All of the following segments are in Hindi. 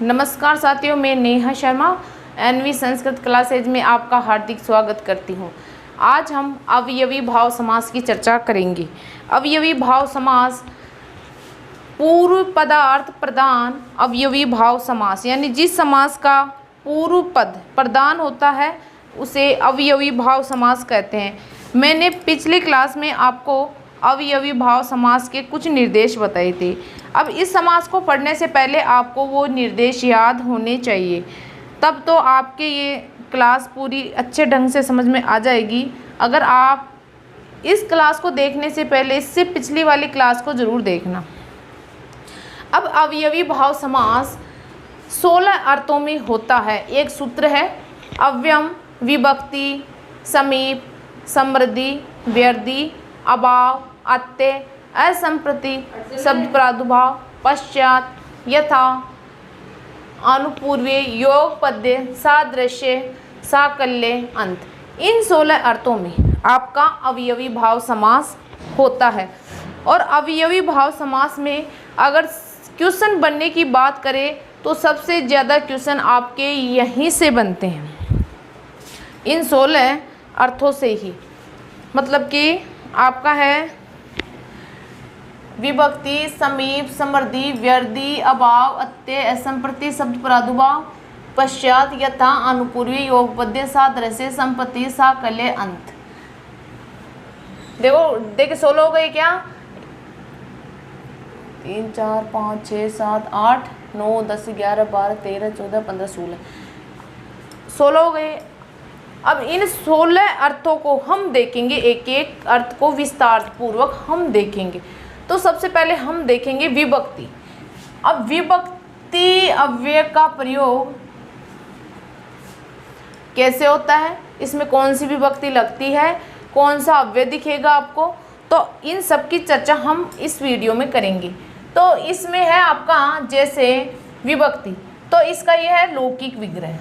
नमस्कार साथियों, मैं नेहा शर्मा एनवी संस्कृत क्लासेज में आपका हार्दिक स्वागत करती हूँ। आज हम अवयवी भाव समास की चर्चा करेंगे। अवयवी भाव समास पूर्व पदार्थ प्रधान अवयवी भाव समास, यानी जिस समास का पूर्व पद प्रधान होता है उसे अवयवी भाव समास कहते हैं। मैंने पिछली क्लास में आपको अवयवी भाव समास के कुछ निर्देश बताए थे। अब इस समास को पढ़ने से पहले आपको वो निर्देश याद होने चाहिए, तब तो आपके ये क्लास पूरी अच्छे ढंग से समझ में आ जाएगी। अगर आप इस क्लास को देखने से पहले इससे पिछली वाली क्लास को ज़रूर देखना। अब अवयवी भाव समास 16 अर्थों में होता है। एक सूत्र है अव्यम, विभक्ति, समीप, समृद्धि, व्यर्धि, अभाव, अत्य, असंप्रति, शब्द प्रादुर्भाव, पश्चात, यथा, अनुपूर्वीय, योग पद्य, सादृश्य, साकल्य, अंत। इन 16 अर्थों में आपका अवयवी भाव समास होता है। और अवयवी भाव समास में अगर क्वेश्चन बनने की बात करें तो सबसे ज़्यादा क्वेश्चन आपके यहीं से बनते हैं, इन 16 अर्थों से ही। मतलब कि आपका है विभक्ति, समीप, समृद्धि, व्यर्धि, अभाव, अत्य, असंप्रति, शब्द प्रादुर्भाव, पश्चात, यथा, अनुपूर्वी, योगपद्य, सादृश्य, संपत्ति, साकल्य, अंत। देखो 16 हो गए क्या? 3 4 5 6 7 8 9 10 11 12 13 14 15 16 हो गए। अब इन 16 अर्थों को हम देखेंगे, एक एक अर्थ को विस्तार पूर्वक हम देखेंगे। तो सबसे पहले हम देखेंगे विभक्ति। अब विभक्ति अव्यय का प्रयोग कैसे होता है, इसमें कौन सी विभक्ति लगती है, कौन सा अव्यय दिखेगा आपको, तो इन सब की चर्चा हम इस वीडियो में करेंगे। तो इसमें है आपका जैसे विभक्ति, तो इसका यह है लौकिक विग्रह,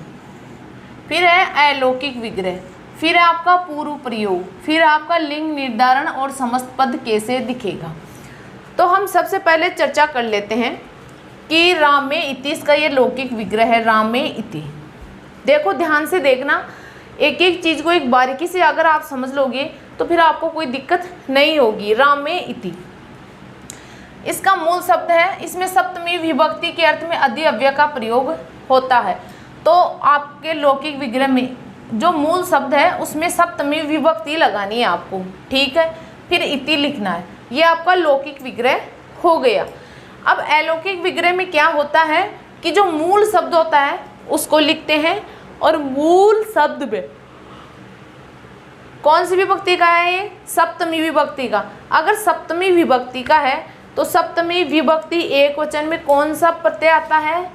फिर है अलौकिक विग्रह, फिर है आपका पूर्व प्रयोग, फिर आपका लिंग निर्धारण और समस्त पद कैसे दिखेगा। तो हम सबसे पहले चर्चा कर लेते हैं कि रामे इति, इसका ये लौकिक विग्रह है रामे इति। देखो ध्यान से देखना, एक एक चीज़ को एक बारीकी से अगर आप समझ लोगे तो फिर आपको कोई दिक्कत नहीं होगी। रामे इति इसका मूल शब्द है, इसमें सप्तमी विभक्ति के अर्थ में अधि अव्यय का प्रयोग होता है। तो आपके लौकिक विग्रह में जो मूल शब्द है उसमें सप्तमी विभक्ति लगानी है आपको, ठीक है, फिर इति लिखना है। ये आपका लौकिक विग्रह हो गया। अब अलौकिक विग्रह में क्या होता है कि जो मूल शब्द होता है उसको लिखते हैं, और मूल शब्द में कौन सी विभक्ति का है ये? सप्तमी विभक्ति का। अगर सप्तमी विभक्ति का है तो सप्तमी विभक्ति एक वचन में कौन सा प्रत्यय आता है?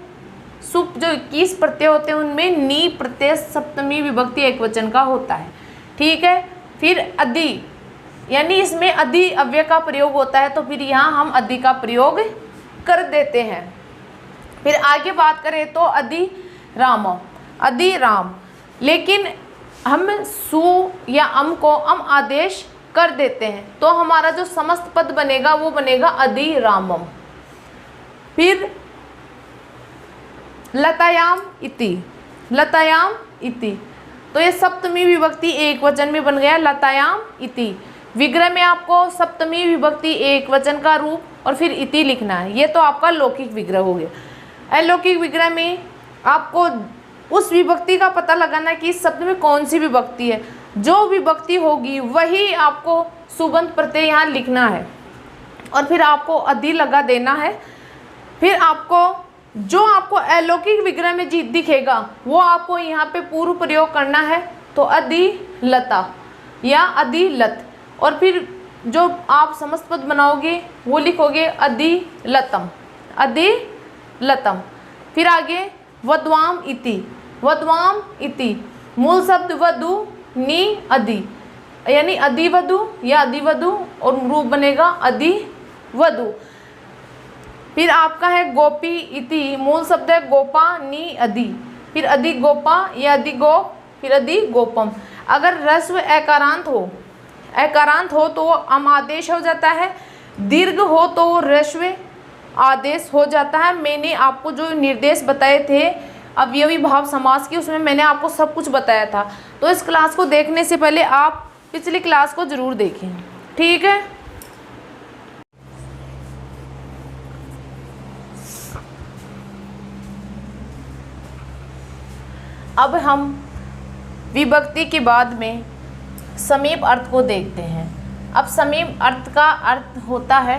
सुप। जो 21 प्रत्यय होते हैं उनमें नी प्रत्यय सप्तमी विभक्ति एक वचन का होता है, ठीक है। फिर अधि, यानी इसमें अधि अव्यय का प्रयोग होता है, तो फिर यहाँ हम अधि का प्रयोग कर देते हैं। फिर आगे बात करें तो अधि राम, अधि राम, लेकिन हम सु या अम को अम आदेश कर देते हैं, तो हमारा जो समस्त पद बनेगा वो बनेगा अधि रामम। फिर लतायाम इति, लतायाम इति, तो ये सप्तमी विभक्ति एक वचन में बन गया लतायाम इति। विग्रह में आपको सप्तमी विभक्ति एक वचन का रूप और फिर इति लिखना है। ये तो आपका लौकिक विग्रह हो गया। अलौकिक विग्रह में आपको उस विभक्ति का पता लगाना है कि इस शब्द में कौन सी विभक्ति है। जो विभक्ति होगी वही आपको सुबंत प्रत्यय यहाँ लिखना है, और फिर आपको अधि लगा देना है। फिर आपको जो आपको अलौकिक विग्रह में जी दिखेगा वो आपको यहाँ पे पूर्व प्रयोग करना है, तो अधि लता या अधि लत, और फिर जो आप समस्त पद बनाओगे वो लिखोगे अधि लतम, अधि लतम। फिर आगे वध्वाम इति, वध्वाम इति, मूल शब्द वधु नी अधि, यानी अधिवधु या अधिवधु, और रूप बनेगा अधि वधु। फिर आपका है गोपी इति, मूल शब्द है गोपा नी अधि, फिर अधि गोपा या अधि गोप, फिर अधि गोपम। अगर रस्व एकारांत हो तो वो अम आदेश हो जाता है, दीर्घ हो तो वो रस्व आदेश हो जाता है। मैंने आपको जो निर्देश बताए थे अवयवी भाव समास की, उसमें मैंने आपको सब कुछ बताया था। तो इस क्लास को देखने से पहले आप पिछली क्लास को ज़रूर देखें, ठीक है। अब हम विभक्ति के बाद में समीप अर्थ को देखते हैं। अब समीप अर्थ का अर्थ होता है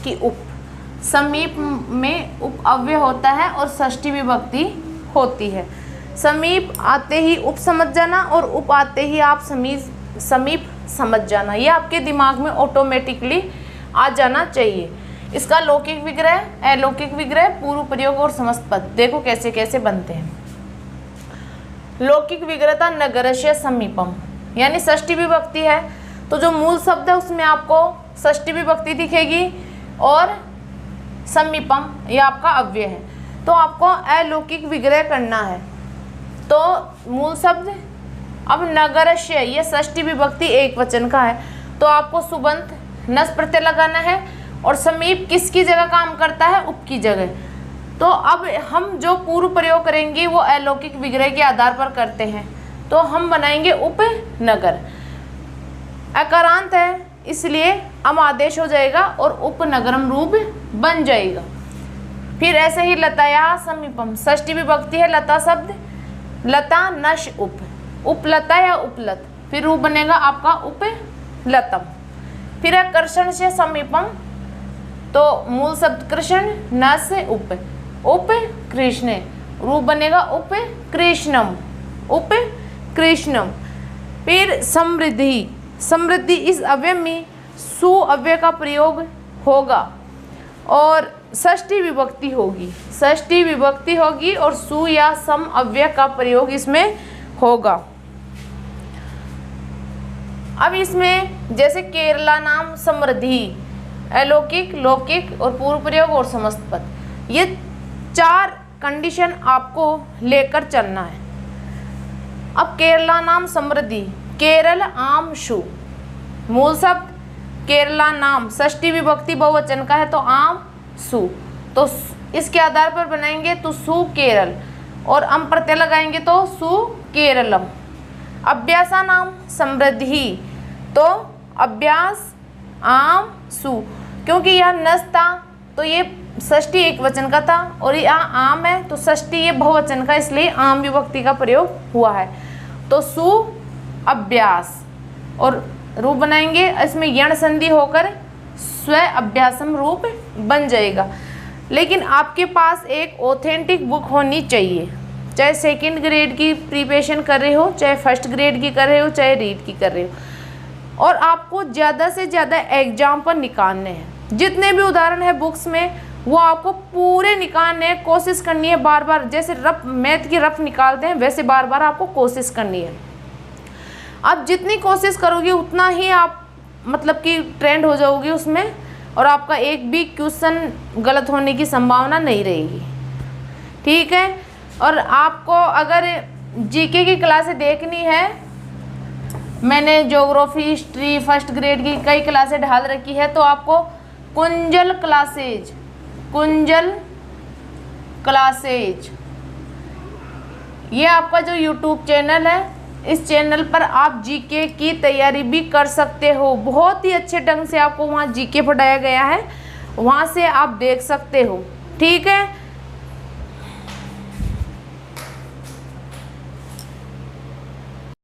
कि उप, समीप में उप अव्यय होता है और षष्ठी विभक्ति होती है। समीप आते ही उप समझ जाना और उप आते ही आप समीप समझ जाना, ये आपके दिमाग में ऑटोमेटिकली आ जाना चाहिए। इसका लौकिक विग्रह, अलौकिक विग्रह, पूर्व प्रयोग और समस्त पद देखो कैसे कैसे बनते हैं। लौकिक विग्रह था नगरस्य समीपम, यानी षष्ठी विभक्ति है तो जो मूल शब्द है उसमें आपको षष्ठी विभक्ति दिखेगी और समीपम ये आपका अव्यय है। तो आपको अलौकिक विग्रह करना है। तो मूल शब्द, अब नगरस्य ये षष्ठी विभक्ति एक वचन का है तो आपको सुबंत नस प्रत्यय लगाना है और समीप किसकी जगह काम करता है, उप की जगह। तो अब हम जो पूर्व प्रयोग करेंगे वो अलौकिक विग्रह के आधार पर करते हैं। तो हम बनाएंगे उपनगर, अकारांत है इसलिए अम आदेश हो जाएगा और उपनगरम रूप बन जाएगा। फिर ऐसे ही लताया समीपम, षष्ठी विभक्ति है लता शब्द, लता नश उप, उपलता या उपलत, फिर रूप बनेगा आपका उपलतम। फिर है कृष्ण से समीपम, तो मूल शब्द कृष्ण, न से उप कृष्ण, रूप बनेगा उप कृष्णम, उप कृष्णम। फिर समृद्धि, समृद्धि इस अव्यय में सु अव्यय का प्रयोग होगा और षष्ठी विभक्ति होगी, षष्ठी विभक्ति होगी और सु या सम अव्यय का प्रयोग इसमें होगा। अब इसमें जैसे केरला नाम समृद्धि, अलौकिक, लौकिक और पूर्व प्रयोग और समस्त पद, ये 4 कंडीशन आपको लेकर चलना है। अब केरला नाम समृद्धि, केरल आम शु, मूल शब्द केरला नाम, षष्ठी विभक्ति बहुवचन का है तो आम सु, तो इसके आधार पर बनाएंगे तो सु केरल और अम प्रत्यय लगाएंगे तो सु केरलम। अभ्यासा नाम समृद्धि, तो अभ्यास आम सु, क्योंकि यह नस था तो ये षष्ठी एक वचन का था और यहाँ आम है तो षष्ठी ये बहुवचन का, इसलिए आम विभक्ति का प्रयोग हुआ है। तो सु अभ्यास और रूप बनाएंगे, इसमें यण संधि होकर स्व अभ्यासम रूप बन जाएगा। लेकिन आपके पास एक ऑथेंटिक बुक होनी चाहिए, चाहे सेकंड ग्रेड की प्रिपरेशन कर रहे हो, चाहे फर्स्ट ग्रेड की कर रहे हो, चाहे रीड की कर रहे हो, और आपको ज़्यादा से ज़्यादा एग्जाम पर निकालने हैं। जितने भी उदाहरण है बुक्स में वो आपको पूरे निकालने हैं, कोशिश करनी है बार बार, जैसे रफ मैथ की रफ निकालते हैं वैसे बार बार आपको कोशिश करनी है। आप जितनी कोशिश करोगे उतना ही आप मतलब कि ट्रेंड हो जाओगे उसमें और आपका एक भी क्वेश्चन गलत होने की संभावना नहीं रहेगी, ठीक है। और आपको अगर जीके की क्लासें देखनी है, मैंने ज्योग्राफी, हिस्ट्री, फर्स्ट ग्रेड की कई क्लासें ढाल रखी है, तो आपको कुंजल क्लासेज ये आपका जो यूट्यूब चैनल है, इस चैनल पर आप जीके की तैयारी भी कर सकते हो। बहुत ही अच्छे ढंग से आपको वहाँ जीके पढ़ाया गया है, वहाँ से आप देख सकते हो, ठीक है।